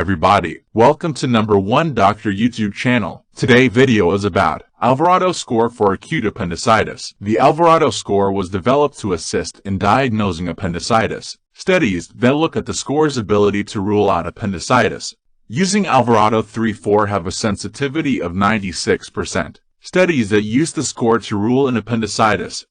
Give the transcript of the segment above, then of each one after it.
everybody, welcome to No1doctor YouTube channel. Today's video is about Alvarado score for acute appendicitis. The Alvarado score was developed to assist in diagnosing appendicitis. Studies that look at the score's ability to rule out appendicitis. Using Alvarado 3-4 have a sensitivity of 96%. Studies that use the score to rule in appendicitis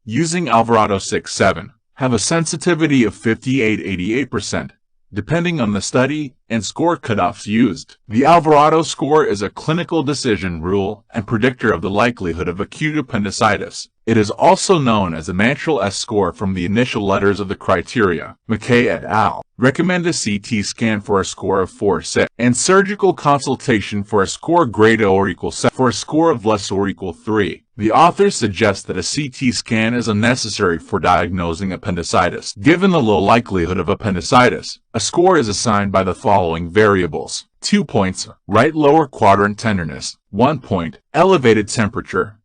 using Alvarado 6-7 have a sensitivity of 58-88%. Depending on the study and score cutoffs used. The Alvarado score is a clinical decision rule and predictor of the likelihood of acute appendicitis. It is also known as a Mrcs score from the initial letters of the criteria. Mrcs et al. recommend a CT scan for a score of 4-6 and surgical consultation for a score greater or equal 7 for a score of less or equal 3. The authors suggest that a CT scan is unnecessary for diagnosing appendicitis. Given the low likelihood of appendicitis, a score is assigned by the following variables. 2 points, right lower quadrant tenderness. 1 point, elevated temperature.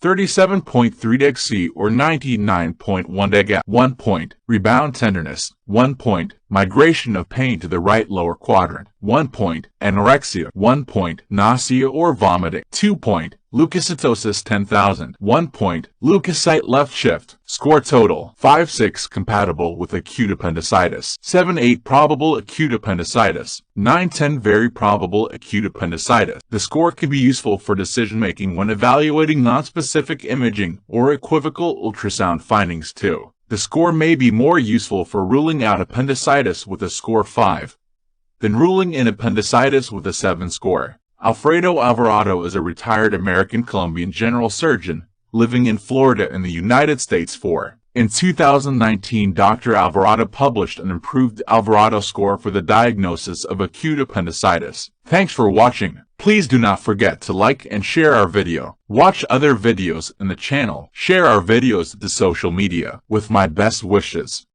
37.3 deg C or 99.1 deg F. 1 point, rebound tenderness. 1 point, migration of pain to the right lower quadrant. 1 point, anorexia. 1 point, nausea or vomiting. 2 point, leukocytosis 10,000. 1 point, leukocyte left shift. Score total, 5-6 compatible with acute appendicitis. 7-8 probable acute appendicitis. 9-10 very probable acute appendicitis. The score can be useful for decision-making when evaluating nonspecific imaging or equivocal ultrasound findings too. The score may be more useful for ruling out appendicitis with a score 5 than ruling in appendicitis with a 7 score. Alfredo Alvarado is a retired American Colombian general surgeon living in Florida in the United States. In 2019, Dr. Alvarado published an improved Alvarado score for the diagnosis of acute appendicitis. Thanks for watching. Please do not forget to like and share our video. Watch other videos in the channel. Share our videos to social media. With my best wishes.